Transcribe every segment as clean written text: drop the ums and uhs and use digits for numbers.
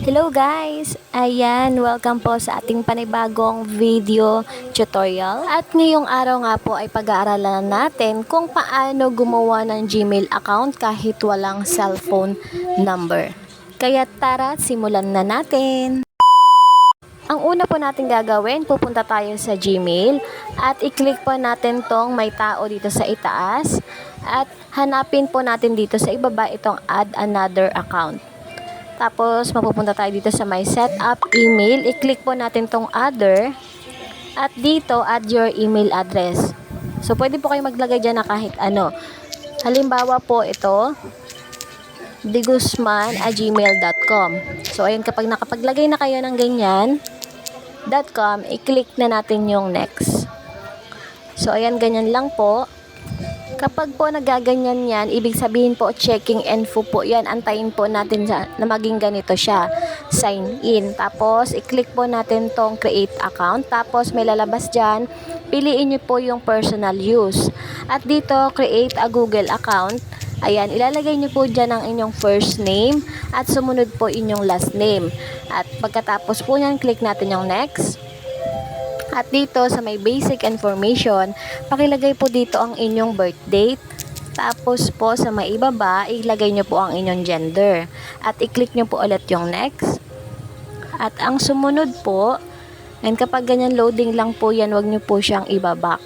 Hello guys! Ayan, welcome po sa ating panibagong video tutorial. At ngayong araw nga po ay pag-aaralan natin kung paano gumawa ng Gmail account kahit walang cellphone number. Kaya tara, simulan na natin! Ang una po natin gagawin, pupunta tayo sa Gmail at i-click po natin tong may tao dito sa itaas at hanapin po natin dito sa ibaba itong add another account. Tapos, mapupunta tayo dito sa my setup email. I-click po natin tong other. At dito, add your email address. So, pwede po kayo maglagay dyan na kahit ano. Halimbawa po ito, deguzman@gmail.com. So, ayun, kapag nakapaglagay na kayo ng ganyan, .com, i-click na natin yung next. So, ayan, ganyan lang po. Kapag po nagaganyan yan, ibig sabihin po checking info po yan. Antayin po natin na maging ganito siya. Sign in. Tapos, i-click po natin tong create account. Tapos, may lalabas dyan. Piliin nyo po yung personal use. At dito, create a Google account. Ayan, ilalagay nyo po dyan ang inyong first name. At sumunod po inyong last name. At pagkatapos po yan, click natin yung next. At dito sa may basic information, pakilagay po dito ang inyong birth date. Tapos po sa may ibaba, ilagay nyo po ang inyong gender. At i-click nyo po ulit yung next. At ang sumunod po, and kapag ganyan loading lang po yan, wag nyo po siyang ibaback.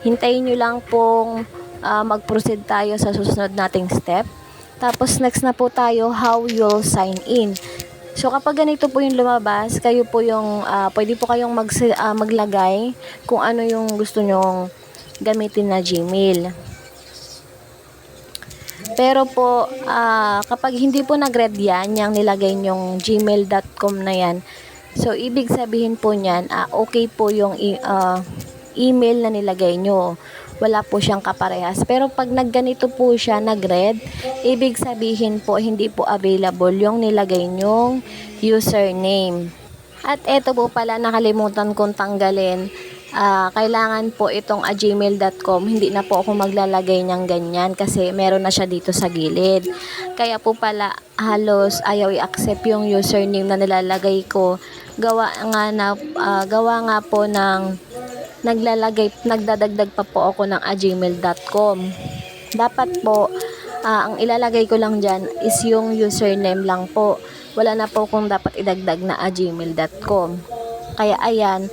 Hintayin nyo lang pong mag-proceed tayo sa susunod nating step. Tapos next na po tayo, how you'll sign in. So, kapag ganito po yung lumabas, kayo po yung, pwede po kayong maglagay kung ano yung gusto nyong gamitin na Gmail. Pero po, kapag hindi po nag-read yan, yung nilagay nyong gmail.com na yan, so, ibig sabihin po nyan, okay po yung email na nilagay nyo. Wala po siyang kaparehas. Pero pag nagganito po siya, nag-red, ibig sabihin po, hindi po available yung nilagay nyong username. At eto po pala, nakalimutan kong tanggalin. Kailangan po itong gmail.com, hindi na po ako maglalagay niyang ganyan kasi meron na siya dito sa gilid. Kaya po pala, halos ayaw i-accept yung username na nilalagay ko. Gawa nga po ng nagdadagdag pa po ako ng gmail.com. Dapat po, ang ilalagay ko lang dyan is yung username lang po. Wala na po kung dapat idagdag na gmail.com. Kaya ayan,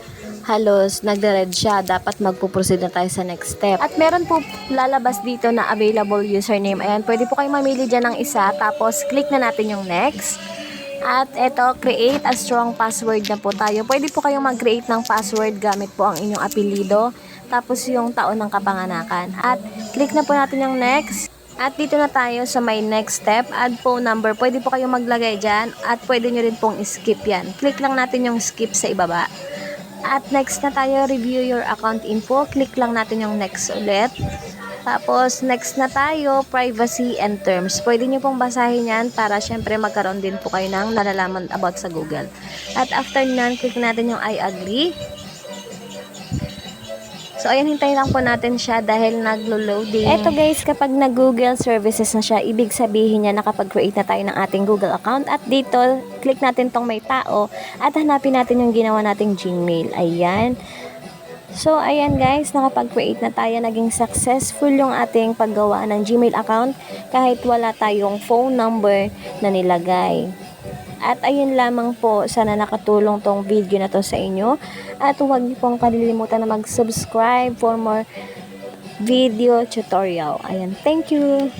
halos nagre-red siya. Dapat magpo-proceed na tayo sa next step. At meron po lalabas dito na available username. Ayan, pwede po kayo mamili dyan ng isa. Tapos, click na natin yung next. At eto, create a strong password na po tayo. Pwede po kayong mag-create ng password gamit po ang inyong apelido. Tapos yung taon ng kapanganakan. At click na po natin yung next. At dito na tayo sa my next step. Add phone number. Pwede po kayong maglagay dyan. At pwede nyo rin pong skip yan. Click lang natin yung skip sa ibaba. At next na tayo, review your account info. Click lang natin yung next ulit. Tapos, next na tayo, privacy and terms. Pwede nyo pong basahin yan para syempre magkaroon din po kayo ng nalalaman about sa Google. At after nyan, click natin yung I agree. So, ayan, hintayin lang po natin siya dahil naglo-loading. Eto guys, kapag nag-Google services na siya, ibig sabihin niya nakapag-create na tayo ng ating Google account. At dito, click natin tong may tao at hanapin natin yung ginawa nating Gmail. Ayan. So, ayan guys, nakapag-create na tayo. Naging successful yung ating paggawa ng Gmail account kahit wala tayong phone number na nilagay. At ayun lamang po, sana nakatulong tong video na to sa inyo. At huwag niyo pong kalilimutan na mag-subscribe for more video tutorial. Ayan, thank you!